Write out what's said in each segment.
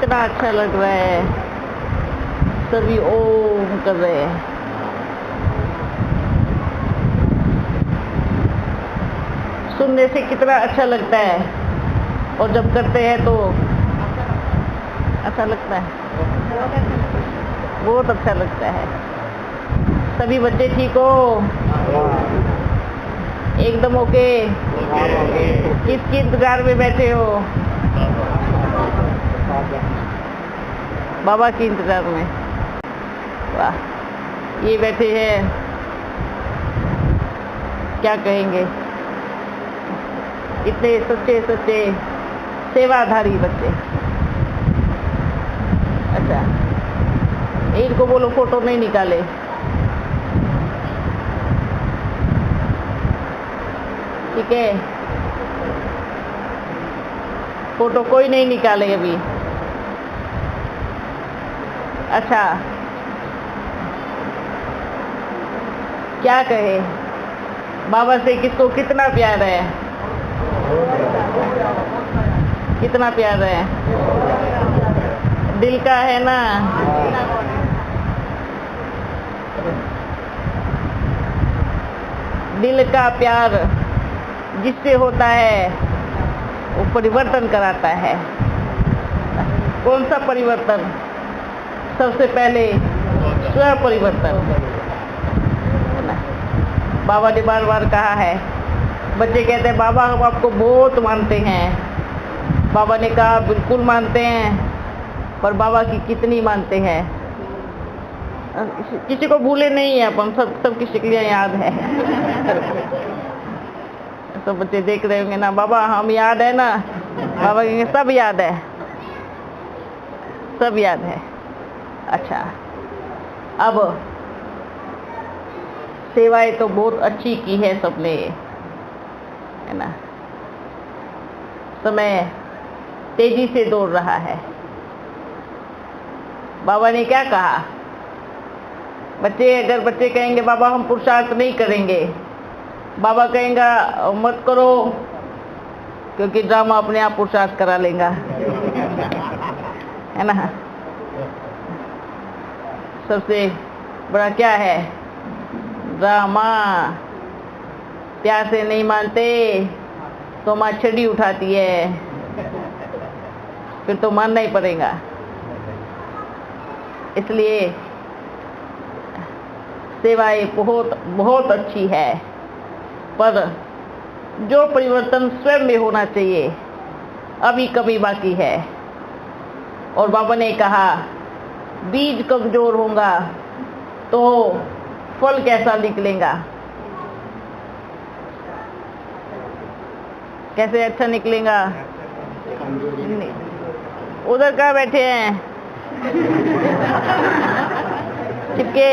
कितना अच्छा लग रहा है। सभी ओम कर रहे हैं। सुनने से कितना अच्छा लगता है और जब करते हैं तो अच्छा लगता है, बहुत अच्छा लगता है। सभी बच्चे ठीक हो? एकदम ओके? किसकी इंतजार में बैठे हो? बाबा की इंतजार में। वाह, ये बैठे हैं, क्या कहेंगे, इतने सच्चे सच्चे सेवाधारी बच्चे। अच्छा, इनको बोलो फोटो नहीं निकाले। ठीक है, फोटो कोई नहीं निकाले अभी। अच्छा, क्या कहे, बाबा से किसको कितना प्यार है? कितना प्यार है? दिल का है ना? दिल का प्यार जिससे होता है वो परिवर्तन कराता है। कौन सा परिवर्तन? सबसे पहले स्व परिवर्तन। बाबा ने बार बार कहा है, बच्चे कहते हैं बाबा हम आपको बहुत मानते हैं। बाबा ने कहा बिल्कुल मानते हैं, पर बाबा की कितनी मानते हैं? किसी को भूले नहीं है अपन, सबकी शक्लियाँ याद है। सब बच्चे देख रहे होंगे ना, बाबा हम याद है ना? बाबा कहेंगे सब याद है, सब याद है। अच्छा, अब सेवाएं तो बहुत अच्छी की है सबने, है ना? समय तेजी से दौड़ रहा है। बाबा ने क्या कहा? अगर बच्चे कहेंगे बाबा हम पुरुषार्थ नहीं करेंगे, बाबा कहेंगे मत करो, क्योंकि ड्रामा अपने आप पुरुषार्थ करा लेगा, है ना? सबसे बड़ा क्या है? ड्रामा। प्यार से नहीं मानते तो माँ छड़ी उठाती है, फिर तो मानना ही पड़ेगा। इसलिए सेवाएं बहुत बहुत अच्छी है, पर जो परिवर्तन स्वयं में होना चाहिए अभी कमी बाकी है। और बाबा ने कहा बीज कमजोर होगा तो फल कैसा निकलेगा? कैसे अच्छा निकलेगा? उधर कहाँ बैठे हैं? चिपके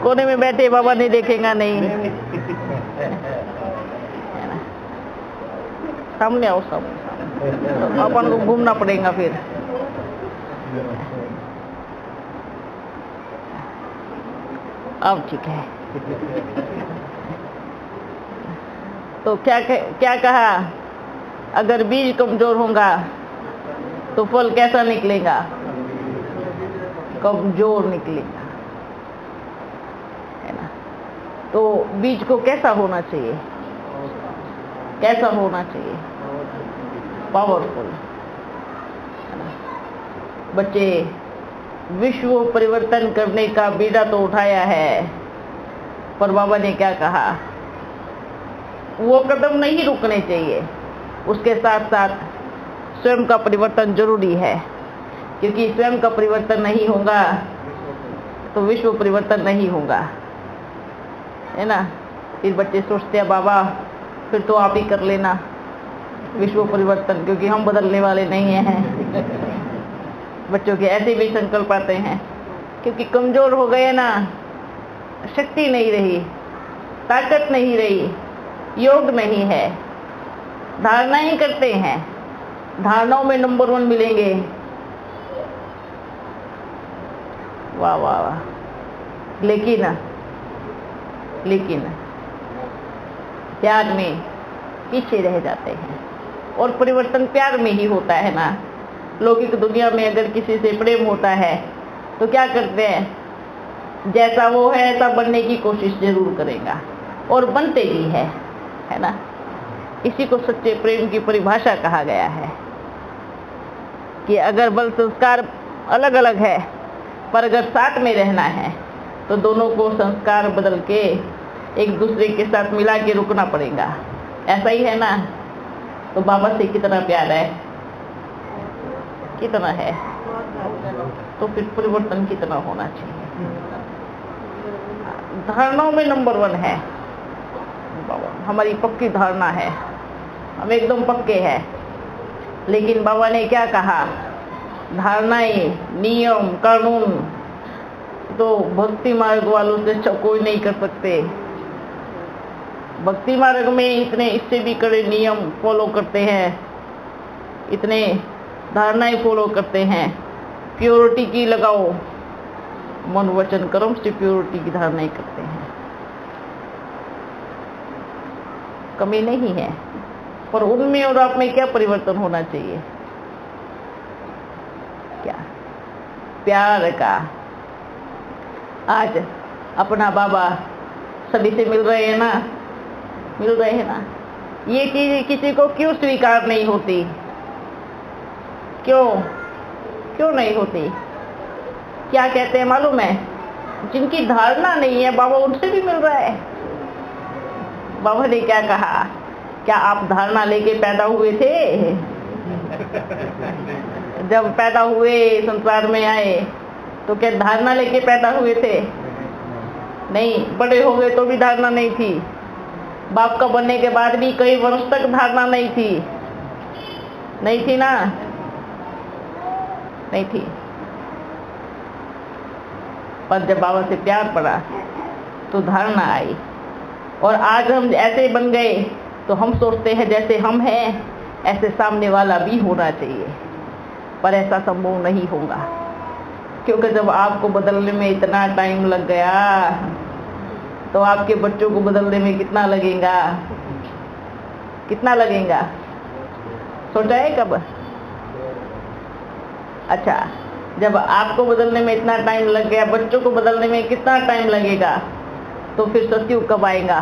कोने में बैठे, बाबा नहीं देखेगा नहीं। सामने आओ, सामने अपन को घूमना पड़ेगा फिर। अब ठीक है। तो क्या कहा? अगर बीज कमजोर होगा तो फल कैसा निकलेगा? कमजोर निकलेगा, है ना? तो बीज को कैसा होना चाहिए? कैसा होना चाहिए? पावरफुल। बच्चे विश्व परिवर्तन करने का बीड़ा तो उठाया है, पर बाबा ने क्या कहा? वो कदम नहीं रुकने चाहिए, उसके साथ साथ स्वयं का परिवर्तन जरूरी है, क्योंकि स्वयं का परिवर्तन नहीं होगा तो विश्व परिवर्तन नहीं होगा, है ना? फिर बच्चे सोचते हैं बाबा फिर तो आप ही कर लेना विश्व परिवर्तन, क्योंकि हम बदलने वाले नहीं हैं। बच्चों के ऐसे भी संकल्प आते हैं, क्योंकि कमजोर हो गए ना, शक्ति नहीं रही, ताकत नहीं रही, योग नहीं है, धारणा ही करते हैं, धारणाओं में नंबर 1 मिलेंगे। वाह वाह वाह। लेकिन प्यार में पीछे रह जाते हैं। और परिवर्तन प्यार में ही होता है ना। लौकिक दुनिया में अगर किसी से प्रेम होता है तो क्या करते हैं, जैसा वो है ऐसा बनने की कोशिश जरूर करेगा और बनते भी है ना। इसी को सच्चे प्रेम की परिभाषा कहा गया है कि अगर बल संस्कार अलग अलग है पर अगर साथ में रहना है तो दोनों को संस्कार बदल के एक दूसरे के साथ मिला के रुकना पड़ेगा। ऐसा ही है ना। तो बाबा से कितना प्यार है, कितना है, तो फिर परिवर्तन कितना होना चाहिए। धारणाओं में नंबर 1 है बाबा, हमारी पक्की धारणा है, हम एकदम पक्के हैं। लेकिन बाबा ने क्या कहा, धारणाएं, नियम, कानून तो भक्ति मार्ग वालों से कोई नहीं कर सकते। भक्ति मार्ग में इतने इससे भी कड़े नियम फॉलो करते हैं, इतने धारणाएं फॉलो करते हैं। प्योरिटी की लगाओ, मन वचन कर्म से प्योरिटी की धारणाएं करते हैं। कमी नहीं है, पर उनमें और आप में क्या परिवर्तन होना चाहिए, क्या प्यार का। आज अपना बाबा सभी से मिल रहे हैं ना, मिल रहे हैं ना। ये चीज किसी को क्यों स्वीकार नहीं होती, क्यों नहीं होती? क्या कहते हैं मालूम है, जिनकी धारणा नहीं है बाबा उनसे भी मिल रहा है। बाबा ने क्या कहा, क्या आप धारणा लेके पैदा हुए थे? जब पैदा हुए संसार में आए तो क्या धारणा लेके पैदा हुए थे? नहीं। बड़े हो गए तो भी धारणा नहीं थी। बाप का बनने के बाद भी कई वर्ष तक धारणा नहीं थी, नहीं थी ना, नहीं थी। पर जब बाबा से प्यार पड़ा तो धारणा आई। और आज हम ऐसे बन गए तो हम सोचते हैं जैसे हम हैं ऐसे सामने वाला भी होना चाहिए, पर ऐसा संभव नहीं होगा। क्योंकि जब आपको बदलने में इतना टाइम लग गया तो आपके बच्चों को बदलने में कितना लगेगा, कितना लगेगा, सोचा है कब? अच्छा, जब आपको बदलने में इतना टाइम लग गया, बच्चों को बदलने में कितना टाइम लगेगा, तो फिर सतयुग कब आएगा,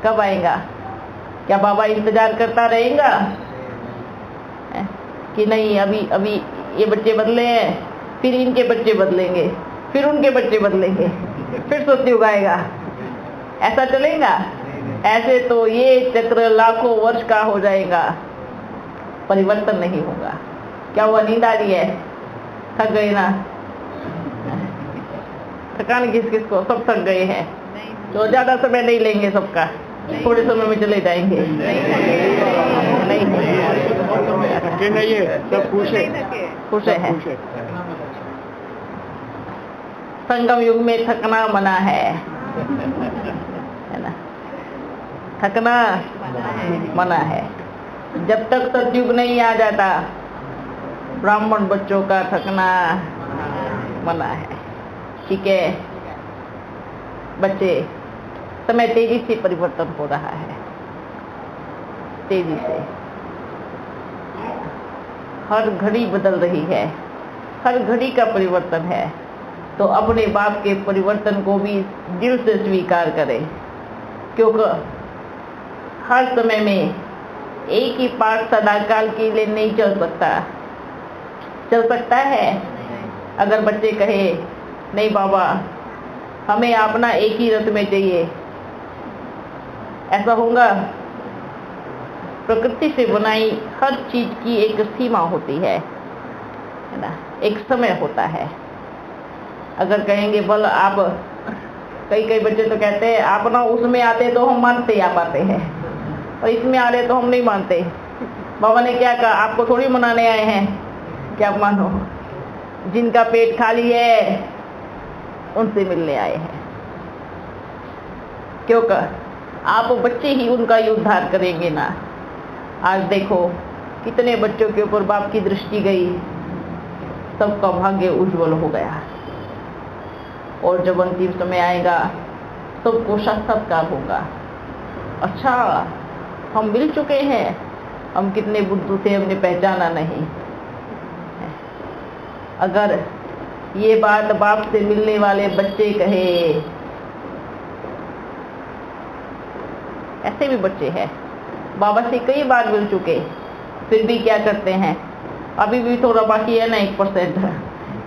कब आएगा? क्या बाबा इंतजार करता रहेगा कि नहीं अभी ये बच्चे बदले हैं, फिर इनके बच्चे बदलेंगे, फिर उनके बच्चे बदलेंगे, फिर सतयुग आएगा? ऐसा चलेगा? ऐसे तो ये चक्र लाखों वर्ष का हो जाएगा, परिवर्तन नहीं होगा। क्या हुआ, नींद आ रही है? थक गए ना? थकान किस किस को? सब थक गए हैं तो ज्यादा समय नहीं लेंगे सबका, थोड़े समय में चले जाएंगे। नहीं नहीं है, सब खुश है। संगम युग में थकना मना है ना, थकना मना है। जब तक सतयुग नहीं आ जाता ब्राह्मण बच्चों का थकना मना है। ठीक है बच्चे, समय तेजी से परिवर्तन हो रहा है, तेजी से हर घड़ी बदल रही है, हर घड़ी का परिवर्तन है। तो अपने बाप के परिवर्तन को भी दिल से स्वीकार करें, क्योंकि हर समय में एक ही पाठ सदाकाल के लिए नहीं चल सकता। चल सकता है अगर बच्चे कहे नहीं बाबा हमें अपना एक ही रथ में चाहिए, ऐसा होगा? प्रकृति से बनाई हर चीज की एक सीमा होती है ना, एक समय होता है। अगर कहेंगे बोल आप, कई बच्चे तो कहते हैं आप ना उसमें आते तो हम मानते आप आते हैं, और इसमें आ रहे तो हम नहीं मानते। बाबा ने क्या कहा, आपको थोड़ी मनाने आए हैं कि आप मानो, जिनका पेट खाली है उनसे मिलने आए हैं। क्योंकि आप बच्चे ही उनका उद्धार करेंगे ना। आज देखो कितने बच्चों के ऊपर बाप की दृष्टि गई, सबका भाग्य उज्जवल हो गया। और जब अंतिम समय आएगा सबको साक्षात्कार होगा। अच्छा हम मिल चुके हैं, हम कितने बुद्धू थे, हमने पहचाना नहीं। अगर ये बात बाप से मिलने वाले बच्चे कहे, ऐसे भी बच्चे हैं बाबा से कई बार मिल चुके, फिर भी क्या करते हैं, अभी भी थोड़ा बाकी है ना,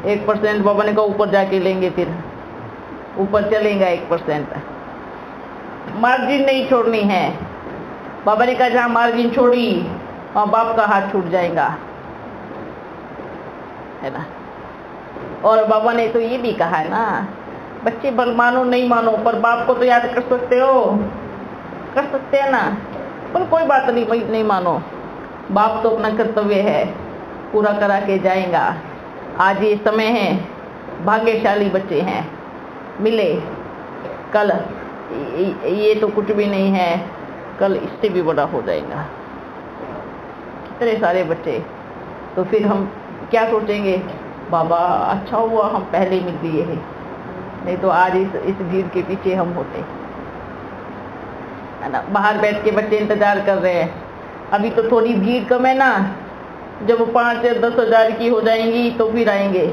1% बाबा ने कहा ऊपर जाके लेंगे, फिर ऊपर चलेगा 1%। मार्जिन नहीं छोड़नी है। बाबा ने कहा जहाँ मार्जिन छोड़ी वहाँ बाप का हाथ छूट जाएगा, है ना। और बाबा ने तो ये भी कहा है ना, बच्चे बल मानो नहीं मानो पर बाप को तो याद कर सकते हो, कर सकते हैं ना, पर कोई बात नहीं, नहीं मानो, बाप तो अपना कर्तव्य है पूरा करा के जाएगा। आज ये समय है, भाग्यशाली बच्चे हैं, मिले। कल ये तो कुछ भी नहीं है, कल इससे भी बड़ा हो जाएगा। कितने सारे बच्चे, तो फिर हम क्या सोचेंगे, बाबा अच्छा हुआ हम पहले मिल लिए हैं, नहीं तो आज इस भीड़ के पीछे हम होते, है ना। बाहर बैठ के बच्चे इंतजार कर रहे हैं, अभी तो थोड़ी भीड़ कम है ना, जब 5-10 हज़ार की हो जाएंगी तो फिर आएंगे।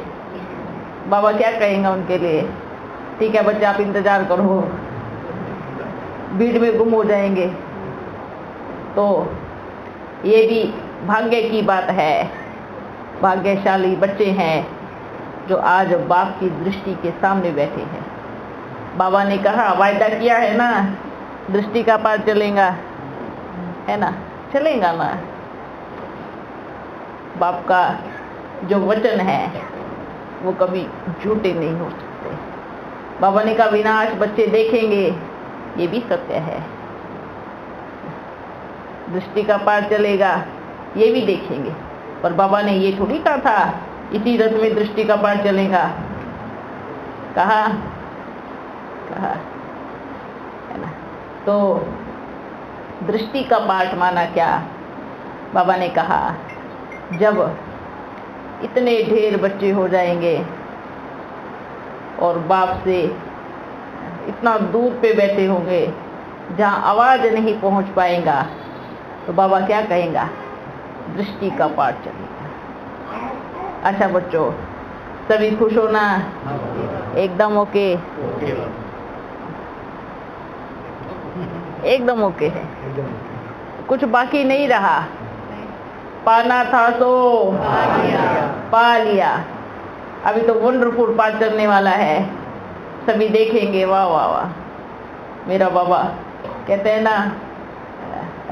बाबा क्या कहेंगे उनके लिए, ठीक है बच्चे आप इंतजार करो, भीड़ में गुम हो जाएंगे। तो ये भी भाग्य की बात है, भाग्यशाली बच्चे हैं जो आज बाप की दृष्टि के सामने बैठे हैं। बाबा ने कहा वायदा किया है ना, दृष्टि का पार चलेगा, है ना, चलेगा ना। बाप का जो वचन है वो कभी झूठे नहीं हो सकते। बाबा ने कहा विनाश बच्चे देखेंगे, ये भी सत्य है। दृष्टि का पार चलेगा, ये भी देखेंगे, पर बाबा ने ये थोड़ी कहा था इसी रथ में दृष्टि का पार चलेगा, कहा है ना। तो दृष्टि का पाठ माना क्या, बाबा ने कहा जब इतने ढेर बच्चे हो जाएंगे और बाप से इतना दूर पे बैठे होंगे जहाँ आवाज़ नहीं पहुँच पाएगा, तो बाबा क्या कहेगा, दृष्टि का पाठ चलेगा। अच्छा बच्चों, सभी खुश हो ना, एकदम ओके, एकदम ओके है, कुछ बाकी नहीं रहा, पाना था सो पा लिया। अभी तो वंडरफुल पाठ चलने वाला है, सभी देखेंगे, वाह वाह वाह। मेरा बाबा कहते हैं ना,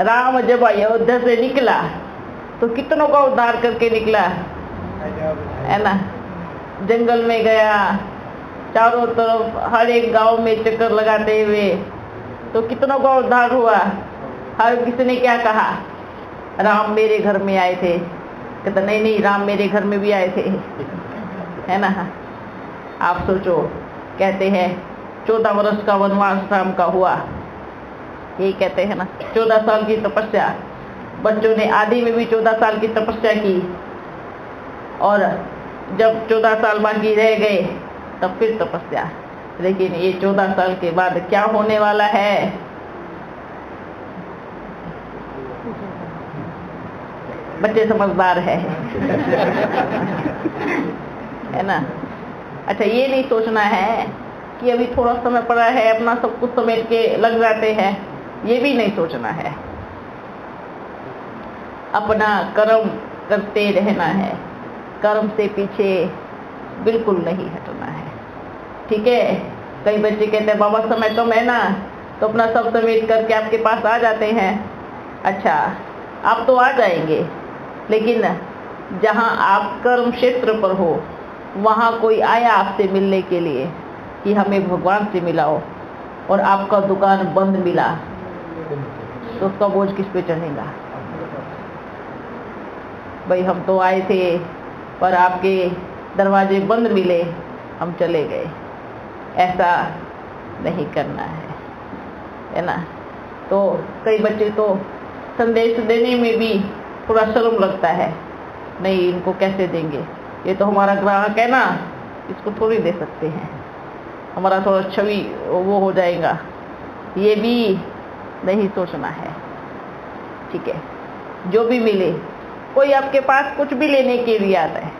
राम जब अयोध्या से निकला तो कितनों का उद्धार करके निकला, है ना। जंगल में गया, चारों तरफ हर एक गांव में चक्कर लगाते हुए, तो कितनों का उद्धार हुआ। हर किसी ने क्या कहा, राम मेरे घर में आए थे, कहता नहीं नहीं राम मेरे घर में भी आए थे, है ना। आप सोचो, कहते हैं 14 वर्ष का वनवास राम का हुआ, यही कहते हैं ना, 14 साल की तपस्या। बच्चों ने आदि में भी 14 साल की तपस्या की, और जब 14 साल बाकी रह गए तब फिर तपस्या। लेकिन ये 14 साल के बाद क्या होने वाला है, बच्चे समझदार है है ना। अच्छा ये नहीं सोचना है कि अभी थोड़ा समय पड़ा है अपना सब कुछ समेट के लग जाते हैं, ये भी नहीं सोचना है। अपना कर्म करते रहना है, कर्म से पीछे बिल्कुल नहीं हटना है, ठीक है। कई बच्चे कहते हैं बाबा समय कम है ना, तो अपना सब समेट करके आपके पास आ जाते हैं। अच्छा आप तो आ जाएंगे, लेकिन जहाँ आप कर्म क्षेत्र पर हो वहाँ कोई आया आपसे मिलने के लिए कि हमें भगवान से मिलाओ, और आपका दुकान बंद मिला, तो उसका बोझ किस पे चढ़ेगा। भाई हम तो आए थे पर आपके दरवाजे बंद मिले, हम चले गए, ऐसा नहीं करना है ना। तो कई बच्चे तो संदेश देने में भी थोड़ा शर्म लगता है, नहीं इनको कैसे देंगे, ये तो हमारा ग्राहक है ना, इसको थोड़ी दे सकते हैं, हमारा थोड़ा छवि वो हो जाएगा, ये भी नहीं सोचना है। ठीक है, जो भी मिले, कोई आपके पास कुछ भी लेने के लिए आता है,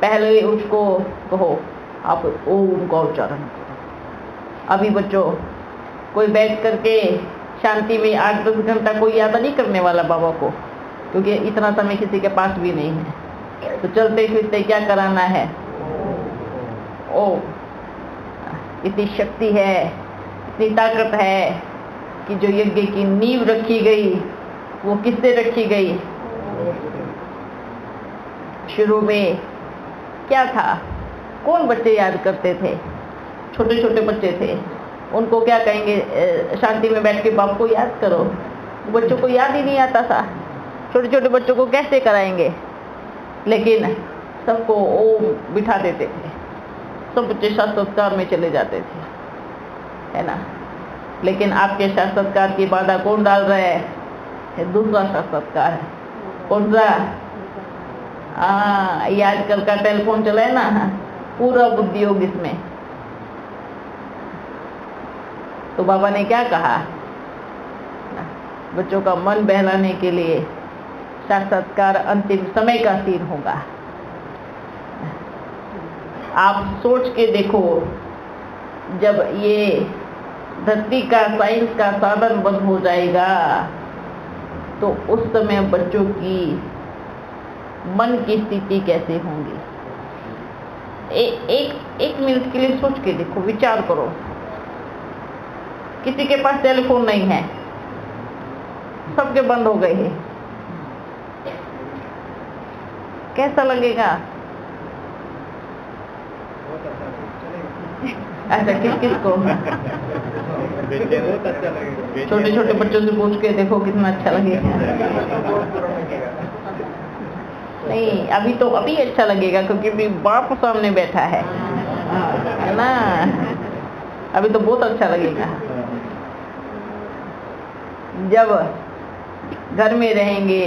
पहले उसको कहो आप ओम का उच्चारण करो। अभी बच्चों, कोई बैठ करके शांति में 8-10 घंटा कोई याद नहीं करने वाला बाबा को, क्योंकि इतना समय किसी के पास भी नहीं है। तो चलते फिरते क्या कराना है? ओम। इतनी शक्ति है, इतनी ताकत है कि जो यज्ञ की नींव रखी गई वो किससे रखी गई? शुरू में क्या था? कौन बच्चे याद करते थे? छोटे छोटे बच्चे थे, उनको क्या कहेंगे? शांति में बैठ के बाप को याद करो। बच्चों को याद ही नहीं आता था, छोटे छोटे बच्चों को कैसे कराएंगे? लेकिन सबको ओम बिठा देते थे, सब बच्चे साक्षात्कार में चले जाते थे, है ना। लेकिन आपके साक्षात्कार की बाधा कौन डाल रहा है? दूसरा साक्षात्कार है। कौन सा? ये आजकल का टेलीफोन चला है ना, पूरा बुद्धि योग इसमें। तो बाबा ने क्या कहा? बच्चों का मन बहलाने के लिए साक्षात्कार अंतिम समय का सीन होगा। आप सोच के देखो, जब ये धरती का साइंस का साधन बंद हो जाएगा तो उस समय बच्चों की मन की स्थिति कैसे होंगी? एक मिनट के लिए सोच के देखो, विचार करो। किसी के पास टेलीफोन नहीं है, सबके बंद हो गए हैं, कैसा लगेगा? अच्छा, किस को? छोटे छोटे बच्चों से पूछ के देखो कितना अच्छा लगेगा। नहीं, अभी अच्छा लगेगा, क्योंकि अभी बाप सामने बैठा है ना। अभी तो बहुत अच्छा लगेगा। जब घर में रहेंगे,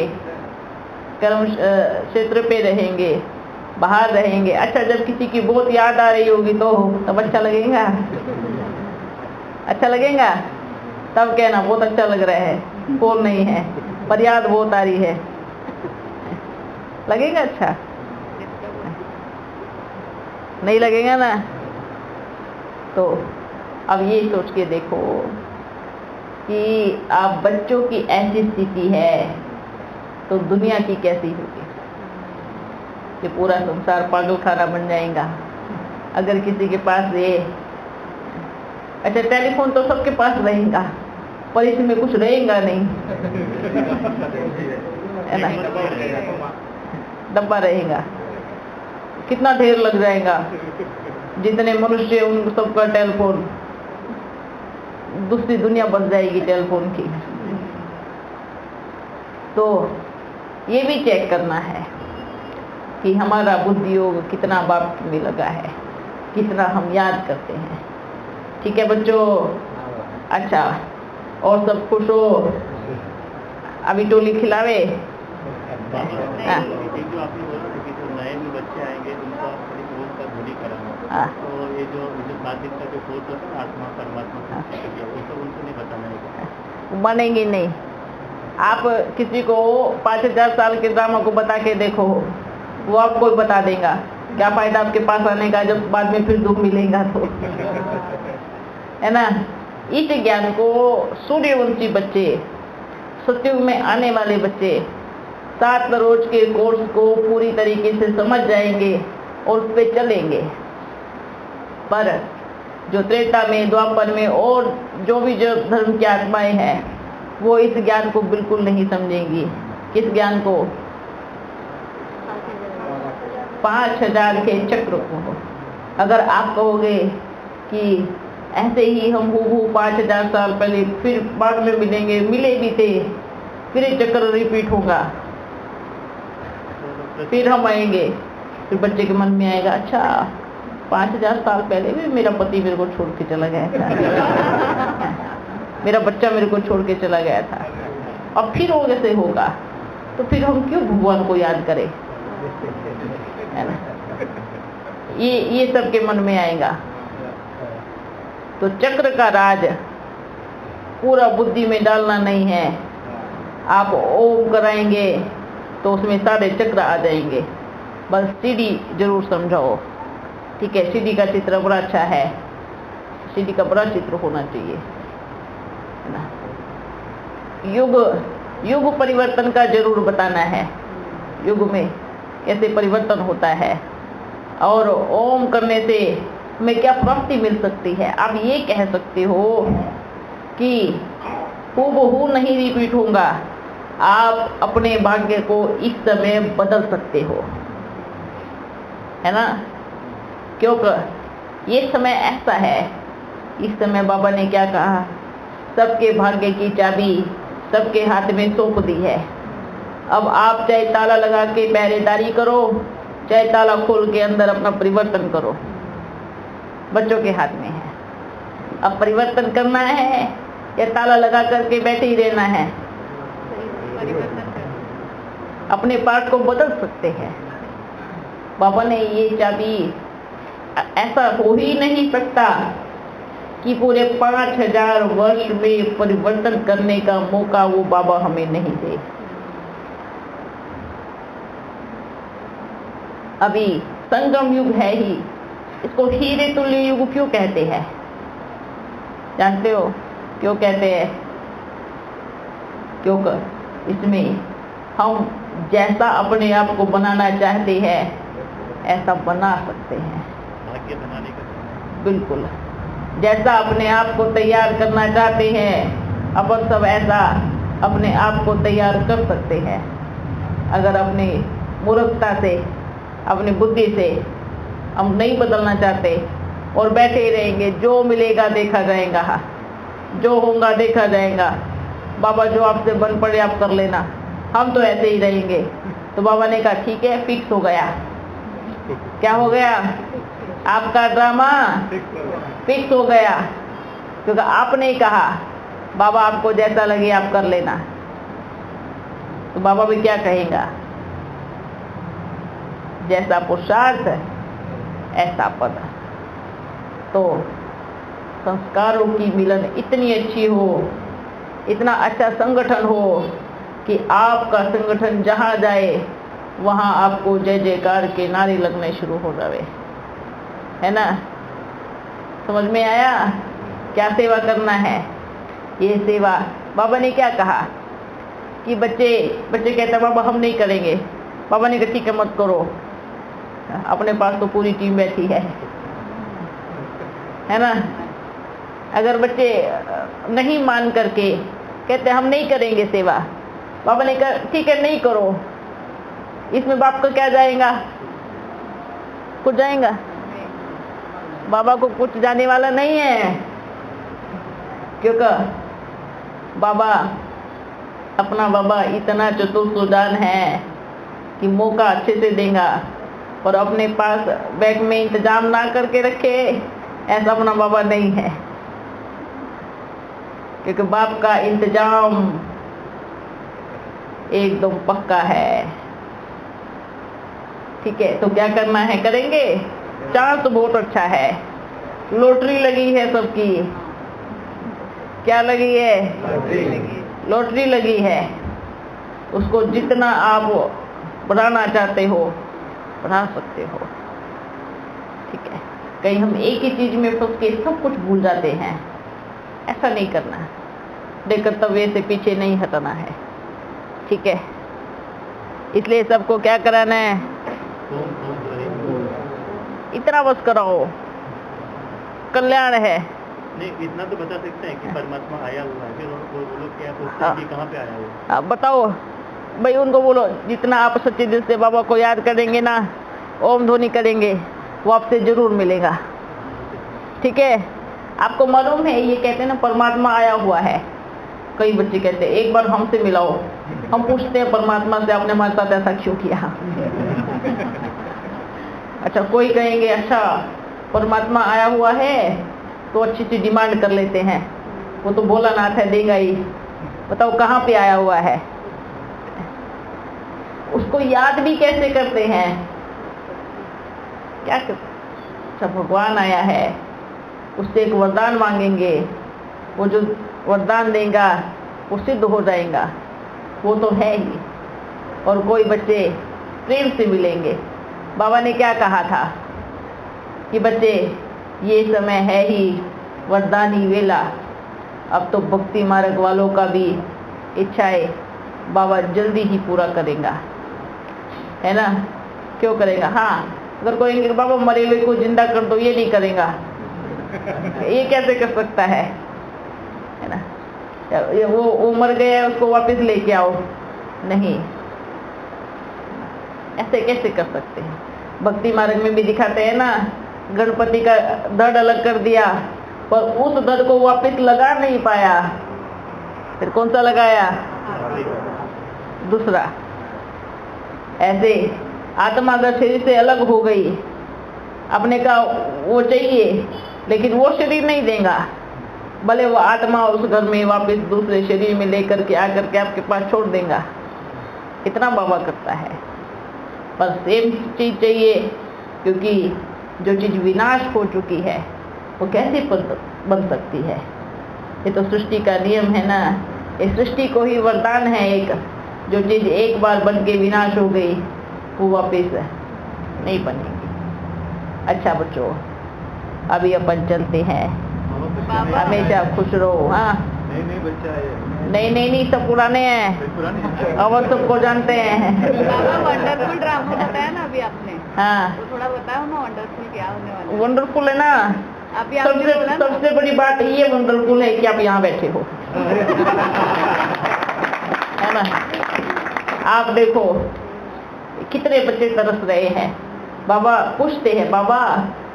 कर्म क्षेत्र पे रहेंगे, बाहर रहेंगे, अच्छा जब किसी की बहुत याद आ रही होगी तो तब अच्छा लगेगा। अच्छा लगेगा तब कहना बहुत अच्छा लग रहा है, फोन नहीं है पर याद बहुत आ रही है, लगेगा? अच्छा नहीं लगेगा ना। तो अब ये सोच के देखो कि आप बच्चों की ऐसी स्थिति है तो दुनिया की कैसी होगी? कि पूरा संसार पागल खाना बन जाएगा अगर किसी के पास ये। अच्छा, टेलीफोन तो सबके पास रहेगा पर इसमें कुछ रहेगा नहीं, है ना। डब्बा रहेगा, कितना ढेर लग जाएगा। जितने मनुष्य उन सबका टेलीफोन, दूसरी दुनिया बन जाएगी टेलीफोन की। तो ये भी चेक करना है कि हमारा बुद्धि योग कितना बाप में लगा है, कितना हम याद करते हैं। ठीक है बच्चों? अच्छा, और सब खुश हो? अभी टोली खिलावे? हाँ। जो आपने बोला कि जो नए भी बच्चे आएंगे उनका धोनी कराना, तो ये जो बातचीत का जो कोर्स होता है आत्मा परमात्मा, वो तो उनको नहीं बताना है, बनेंगे नहीं। आप किसी को 5000 साल के ड्रामा को बता के देखो, वो आपको बता देगा। क्या फायदा आपके पास आने का जब बाद में फिर दुख मिलेगा तो, है ना। इस ज्ञान को सूर्यवंशी बच्चे, सतयुग में आने वाले बच्चे 7 रोज के कोर्स को पूरी तरीके से समझ जाएंगे और उस पर चलेंगे। पर जो त्रेता में, द्वापर में और जो धर्म की आत्माएं हैं वो इस ज्ञान को बिल्कुल नहीं समझेंगी। किस ज्ञान को? 5000 के चक्र को। अगर आप कहोगे कि ऐसे ही हम हूबहू 5000 साल पहले फिर बाद में मिलेंगे, मिले भी थे, फिर ये चक्र रिपीट होगा, फिर हम आएंगे, फिर बच्चे के मन में आएगा अच्छा 5000 साल पहले भी मेरा पति मेरे को छोड़ के चला गया था, मेरा बच्चा मेरे को छोड़ के चला गया था, अब फिर वो कैसे होगा? तो फिर हम क्यों भगवान को याद करें, है ना। ये सबके मन में आएगा। तो चक्र का राज पूरा बुद्धि में डालना नहीं है, आप ओम कराएंगे तो उसमें सारे चक्र आ जाएंगे। बस सीढ़ी जरूर समझाओ, ठीक है। सीढ़ी का चित्र बड़ा अच्छा है, सीढ़ी का बड़ा चित्र होना चाहिए, है ना। युग परिवर्तन का जरूर बताना है, युग में कैसे परिवर्तन होता है और ओम करने से हमें क्या प्राप्ति मिल सकती है। आप ये कह सकते हो कि हूबहू नहीं रिपीट होगा, आप अपने भाग्य को इस समय बदल सकते हो, है ना। क्योंकि ये समय ऐसा है, इस समय बाबा ने क्या कहा, सबके भाग्य की चाबी सबके हाथ में सौंप दी है। अब आप चाहे ताला लगा के पहरेदारी करो, चाहे ताला खोल के अंदर अपना परिवर्तन करो, बच्चों के हाथ में है। अब परिवर्तन करना है या ताला लगा करके बैठे ही रहना है। अपने पार्ट को बदल सकते हैं। बाबा ने ये चाबी, ऐसा हो ही नहीं सकता कि पूरे 5000 वर्ष में परिवर्तन करने का मौका वो बाबा हमें नहीं दे। अभी संगम युग है ही, इसको हीरे तुल्य युग क्यों कहते हैं, जानते हो क्यों कहते हैं? क्योंकि इसमें हम जैसा अपने आप को बनाना चाहते हैं ऐसा बना सकते हैं। भाग्य बनाने का, बिल्कुल, जैसा अपने आप को तैयार करना चाहते हैं अपन सब ऐसा अपने आप को तैयार कर सकते हैं। अगर अपनी मूर्खता से, अपनी बुद्धि से हम नहीं बदलना चाहते और बैठे ही रहेंगे, जो मिलेगा देखा जाएगा, जो होगा देखा जाएगा, बाबा जो आपसे बन पड़े आप कर लेना, हम तो ऐसे ही रहेंगे। तो बाबा ने कहा ठीक है, फिक्स हो गया। क्या हो गया? आपका ड्रामा फिक्स हो गया, क्योंकि आपने कहा बाबा आपको जैसा लगे आप कर लेना। तो बाबा भी क्या कहेगा, जैसा पुरुषार्थ ऐसा पद। तो संस्कारों की मिलन इतनी अच्छी हो, इतना अच्छा संगठन हो कि आपका संगठन जहाँ जाए वहाँ आपको जय जयकार के नारे लगने शुरू हो जावे, है ना। समझ में आया क्या सेवा करना है? ये सेवा बाबा ने क्या कहा कि बच्चे कहते हैं बाबा हम नहीं करेंगे। बाबा ने कहा ठीक है मत करो, अपने पास तो पूरी टीम बैठी है ना। अगर बच्चे नहीं मान करके कहते हम नहीं करेंगे सेवा, बाबा ने कहा ठीक है नहीं करो, इसमें बाप का क्या जाएगा? कुछ जाएगा? बाबा को कुछ जाने वाला नहीं है, क्योंकि बाबा अपना बाबा इतना चतुर सुजान है कि मौका अच्छे से देगा, और अपने पास बैग में इंतजाम ना करके रखे ऐसा अपना बाबा नहीं है, क्योंकि बाप का इंतजाम एकदम पक्का है। ठीक है, तो क्या करना है करेंगे। चांस तो बहुत अच्छा है, लॉटरी लगी है सबकी। क्या लगी है? लॉटरी लगी है। उसको जितना आप बढ़ाना चाहते हो बढ़ा सकते हो। ठीक है, कहीं हम एक ही चीज में फंस के सब कुछ भूल जाते हैं, ऐसा नहीं करना। कर्तव्य से पीछे नहीं हटना है। ठीक है, इसलिए सबको क्या कराना है? इतना बस कराओ, कल्याण है। नहीं, इतना तो बता सकते हैं कि परमात्मा आया हुआ है, फिर वो लोग क्या पूछते हैं कि कहाँ पे आया हुआ है? बताओ भाई, उनको बोलो जितना आप सच्चे दिल से बाबा को याद करेंगे ना, ओम ध्वनि करेंगे, वो आपसे जरूर मिलेगा। ठीक है, आपको मालूम है ये कहते हैं ना परमात्मा आया हुआ है। कई बच्चे कहते हैं एक बार हमसे मिलाओ। हम पूछते हैं परमात्मा से आपने हमारे साथ ऐसा क्यों किया? अच्छा, कोई कहेंगे अच्छा परमात्मा आया हुआ है तो अच्छी सी डिमांड कर लेते हैं, वो तो भोलानाथ है देगा ही। बताओ कहाँ पे आया हुआ है? उसको याद भी कैसे करते हैं? क्या करते? अच्छा भगवान आया है, उससे एक वरदान मांगेंगे, वो जो वरदान देगा वो सिद्ध हो जाएगा। वो तो है ही। और कोई बच्चे प्रेम से मिलेंगे। बाबा ने क्या कहा था कि बच्चे ये समय है ही वरदानी वेला, अब तो भक्ति मार्ग वालों का भी इच्छाएं बाबा जल्दी ही पूरा करेगा, है ना। क्यों करेगा? हाँ, अगर कोई बाबा मरे हुए को जिंदा कर दो, ये नहीं करेगा। ये कैसे कर सकता है ना। वो मर गया, उसको वापस लेके आओ, नहीं, ऐसे कैसे कर सकते हैं। भक्ति मार्ग में भी दिखाते हैं ना, गणपति का धड़ अलग कर दिया, पर उस धड़ को वापस लगा नहीं पाया, फिर कौन सा लगाया? दूसरा। ऐसे आत्मा अगर शरीर से अलग हो गई, अपने का वो चाहिए, लेकिन वो शरीर नहीं देगा, भले वो आत्मा उस घर में वापस दूसरे शरीर में लेकर के आकर के आपके पास छोड़ देगा। इतना बाबा करता है, पर सेम चीज चाहिए, क्योंकि जो चीज विनाश हो चुकी है वो कैसे बन सकती है। ये तो सृष्टि का नियम है ना। इस सृष्टि को ही वरदान है एक, जो चीज एक बार बन के विनाश हो गई वो वापस नहीं बनेगी। अच्छा बच्चों, अभी अपन चलते हैं, हमेशा खुश रहो। हाँ, नहीं बच्चा है, नहीं सब पुराने हैं, और सबको जानते हैं। बाबा वंडरफुल ड्रामा बताया ना अभी आपने, हाँ, तो थोड़ा बताओ ना वंडरफुल क्या होने वाला है। वंडरफुल है ना। अभी आपने बोला ना। सबसे बड़ी बात ये वंडरफुल है कि आप यहाँ बैठे हो, है ना। आप देखो कितने बच्चे तरस रहे हैं। बाबा पूछते हैं, बाबा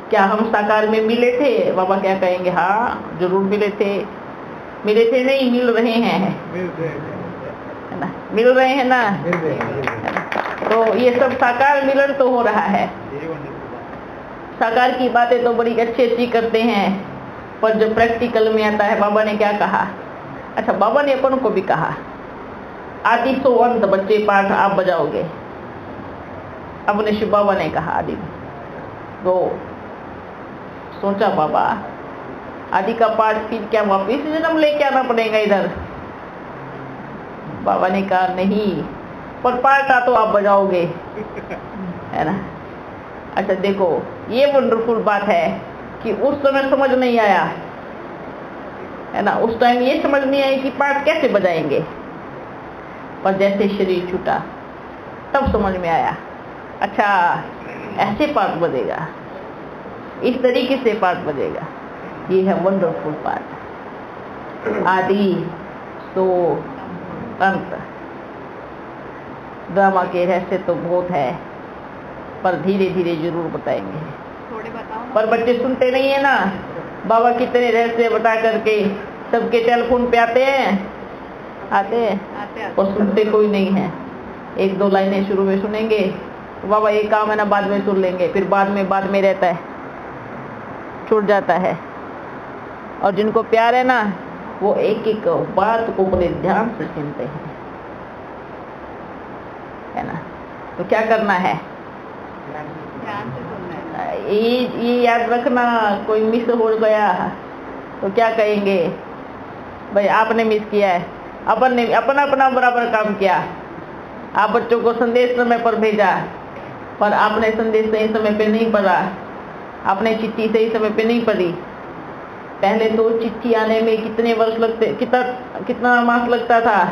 क्या हम साकार में मिले थे? बाबा क्या कहेंगे? हाँ जरूर मिले थे। मिले थे नहीं, मिल रहे हैं, है ना, मिल रहे हैं ना। तो ये सब साकार मिलन तो हो रहा है। साकार की बातें तो बड़ी अच्छी करते हैं, पर जब प्रैक्टिकल में आता है, बाबा ने क्या कहा? अच्छा, बाबा ने अपन को भी कहा, आदि सो अंत बच्चे पाठ आप बजाओगे। अपने शिव बाबा ने कहा आदि में, तो सोचा बाबा आदि का पाठ फिर क्या वापिस जन्म लेके आना पड़ेगा इधर? बाबा ने कहा नहीं, पर पाठ तो आप बजाओगे, है ना। अच्छा देखो, ये वंडरफुल बात है कि उस समय समझ नहीं आया, है ना। उस टाइम ये समझ नहीं आई कि पाठ कैसे बजाएंगे, पर जैसे शरीर छूटा तब समझ में आया, अच्छा ऐसे पाठ बजेगा, इस तरीके से पाठ बजेगा। ये है वंडरफुल पाठ। आदि तो अंत। ड्रामा के रहस्य तो बहुत है, पर धीरे धीरे जरूर बताएंगे। थोड़े बताओ ना। पर बच्चे सुनते नहीं है ना। बाबा कितने रहस्य बता करके सबके टेलीफोन पे आते हैं, आते और सुनते कोई नहीं है। एक दो लाइनें शुरू में सुनेंगे, बाबा ये काम है ना, बाद में सुन लेंगे, फिर बाद में रहता है, छूट जाता है। और जिनको प्यार है ना, वो एक एक बात को बड़े ध्यान से सुनते हैं, है ना। तो क्या करना है? ध्यान से सुनना है। ये याद रखना, कोई मिस हो गया तो क्या कहेंगे? भाई आपने मिस किया है, अपन ने अपना बराबर काम किया। आप बच्चों को संदेश समय पर भेजा, पर आपने संदेश सही समय पे नहीं पढ़ा, आपने चिट्ठी सही समय पे नहीं पढ़ी। पहले तो चिट्ठी आने में कितने वर्ष लगते, कितना मास लगता था?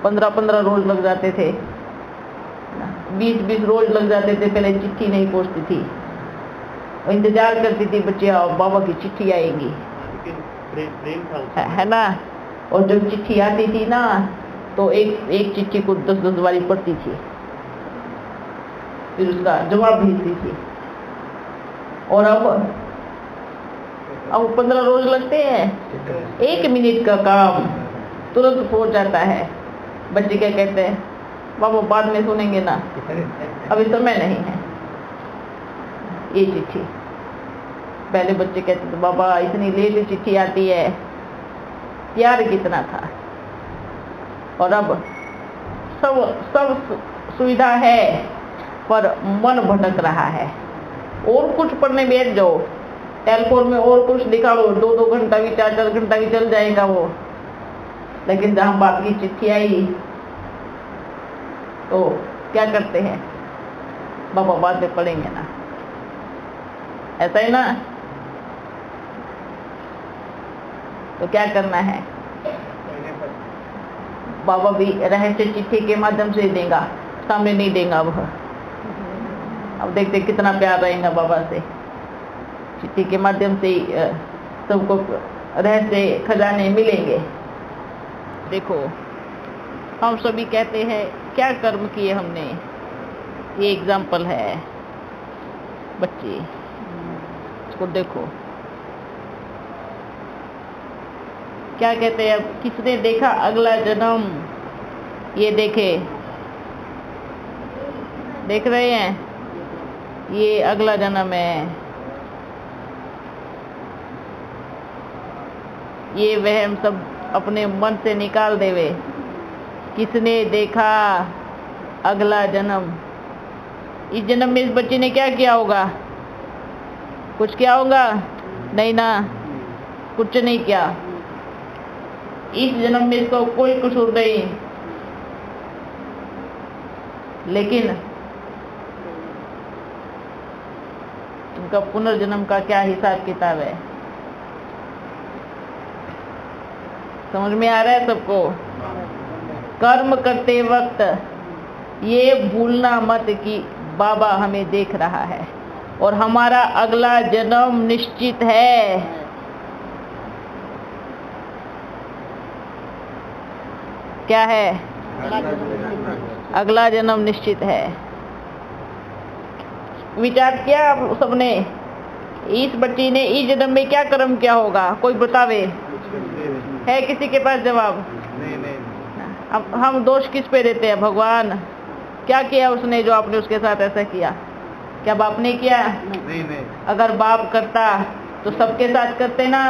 15 रोज लग जाते थे, 20 रोज लग जाते थे। पहले चिट्ठी नहीं पहुंचती थी, इंतजार करती थी बच्चे, बाबा की चिट्ठी आएगी, है ना। और जब चिट्ठी आती थी ना, तो एक चिट्ठी को 10 बारी पढ़ती थी, फिर उसका जवाब भेजती थी। और अब 15 रोज लगते हैं। 1 मिनट का काम तुरंत पहुंच जाता है। बच्चे क्या कहते हैं? बाबा बाद में सुनेंगे ना, अभी समय नहीं है। ये चिट्ठी, पहले बच्चे कहते थे बाबा इतनी लेट चिट्ठी आती है, प्यार कितना था। और अब सब सुविधा है, पर मन भटक रहा है। और कुछ पढ़ने बैठ जाओ, टेलीफोन में और कुछ दिखा लो, 2-2 घंटा भी 4-4 घंटा भी चल जाएगा वो, लेकिन जहाँ बाप की चिट्ठी आई तो क्या करते हैं, बाबा बाद में पढ़ेंगे ना, ऐसा ही ना। तो क्या करना है, बाबा भी रहस्य चिट्ठी के माध्यम से देगा, सामने नहीं देगा। अब देखते कितना प्यार रहेगा बाबा से, चिट्ठी के माध्यम से सबको रहस्य खजाने मिलेंगे। देखो हम सभी कहते हैं क्या कर्म किए हमने, ये एग्जाम्पल है बच्चे, इसको देखो क्या कहते हैं। अब किसने देखा अगला जन्म, ये देखे, देख रहे हैं, ये अगला जन्म है, ये वहम सब अपने मन से निकाल देवे। किसने देखा अगला जन्म, इस जन्म में इस बच्चे ने क्या किया होगा, कुछ किया होगा नहीं ना, कुछ नहीं किया। इस जन्म में इसको कोई कसूर नहीं, लेकिन उनका पुनर्जन्म का क्या हिसाब किताब है, समझ में आ रहा है सबको। कर्म करते वक्त ये भूलना मत कि बाबा हमें देख रहा है और हमारा अगला जन्म निश्चित है। क्या है, अगला जन्म निश्चित है। विचार किया आप सबने, इस बच्ची ने इस जन्म में क्या कर्म किया होगा, कोई बतावे, है किसी के पास जवाब? अब हम दोष किस पे देते हैं, भगवान क्या किया उसने जो आपने उसके साथ ऐसा किया, क्या बाप ने किया? नहीं। अगर बाप करता तो सबके साथ करते ना,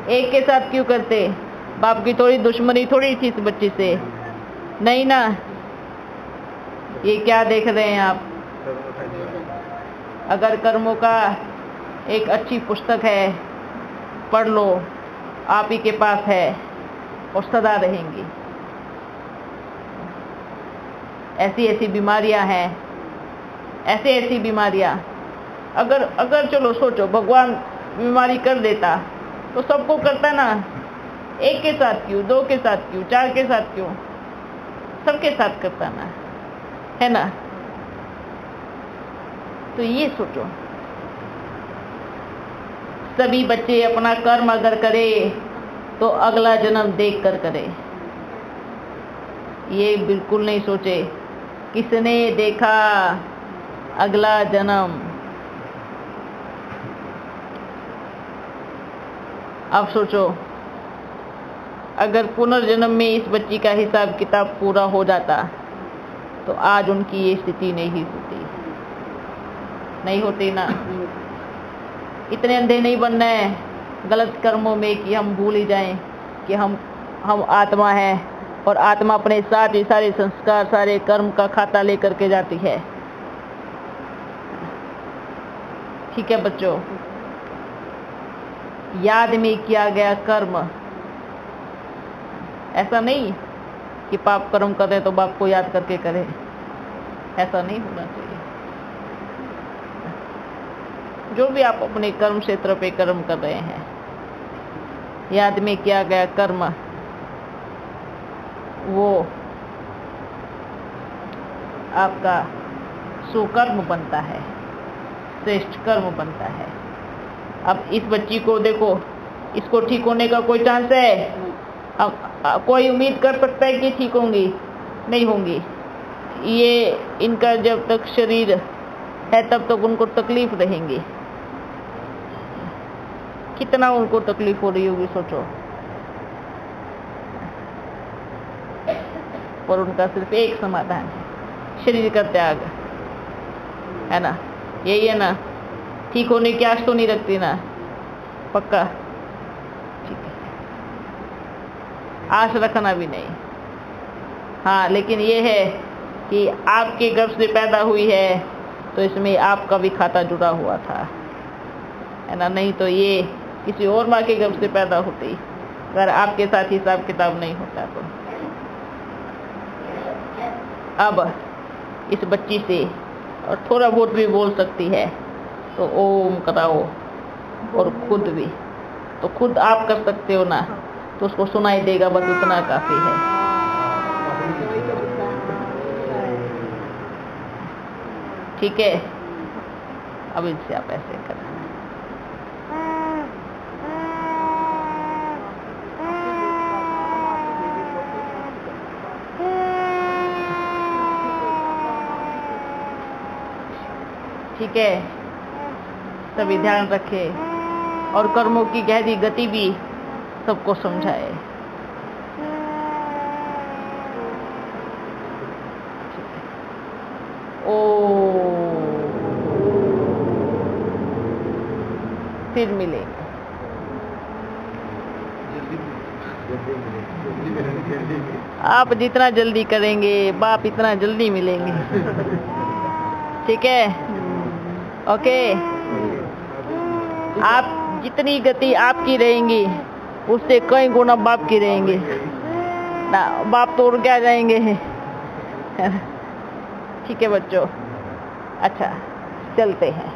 एक के साथ क्यों करते? बाप की थोड़ी दुश्मनी थोड़ी थी इस बच्ची से, नहीं ना। ये क्या देख रहे हैं आप, अगर कर्मों का एक अच्छी पुस्तक है पढ़ लो, आप ही के पास है और सदा रहेंगी। ऐसी ऐसी बीमारियां हैं, ऐसी बीमारियां, अगर चलो सोचो भगवान बीमारी कर देता तो सबको करता ना, एक के साथ क्यों, दो के साथ क्यों, चार के साथ क्यों, सबके साथ करता ना, है ना। तो ये सोचो, सभी बच्चे अपना कर्म अगर करे तो अगला जन्म देख कर करे। ये बिल्कुल नहीं सोचे किसने देखा अगला जन्म। अब सोचो अगर पुनर्जन्म में इस बच्ची का हिसाब किताब पूरा हो जाता तो आज उनकी ये स्थिति नहीं होती ना। इतने अंधे नहीं बनना है गलत कर्मों में कि हम भूल ही जाएं कि हम आत्मा है और आत्मा अपने साथ ही सारे संस्कार, सारे कर्म का खाता लेकर के जाती है। ठीक है बच्चों, याद में किया गया कर्म, ऐसा नहीं कि पाप कर्म करें तो बाप को याद करके करें, ऐसा नहीं होना चाहिए। जो भी आप अपने कर्म क्षेत्र पे कर्म कर रहे हैं, याद में किया गया कर्म वो आपका सुकर्म बनता है, श्रेष्ठ कर्म बनता है। अब इस बच्ची को देखो, इसको ठीक होने का कोई चांस है? अब कोई उम्मीद कर सकता है कि ठीक होंगी? नहीं होंगी। ये इनका जब तक शरीर है तब तक उनको तकलीफ रहेंगी। कितना उनको तकलीफ हो रही होगी सोचो। और उनका सिर्फ एक समाधान है, शरीर का त्याग, है ना। यही है ना, ठीक होने की आश तो नहीं रखती ना, पक्का? ठीक है, आश रखना भी नहीं। हाँ, लेकिन ये है कि आपके गर्भ से पैदा हुई है तो इसमें आपका भी खाता जुड़ा हुआ था, है ना। नहीं तो ये किसी और माँ के गर्भ से पैदा होती अगर आपके साथ हिसाब किताब नहीं होता तो। अब इस बच्ची से और थोड़ा बहुत भी बोल सकती है तो ओम कराओ, और खुद भी तो खुद आप कर सकते हो ना, तो उसको सुनाई देगा, बस उतना काफी है। ठीक है, अब इनसे आप ऐसे करना। ठीक है, सभी ध्यान रखे और कर्मों की गहरी गति भी सबको समझाए। ओ फिर मिलेंगे। आप जितना जल्दी करेंगे बाप इतना जल्दी मिलेंगे। ठीक है, ओके। आप जितनी गति आपकी रहेंगी उससे कई गुना बाप की रहेंगी ना, बाप तो उड़ के आ जाएंगे। ठीक है बच्चों, अच्छा चलते हैं।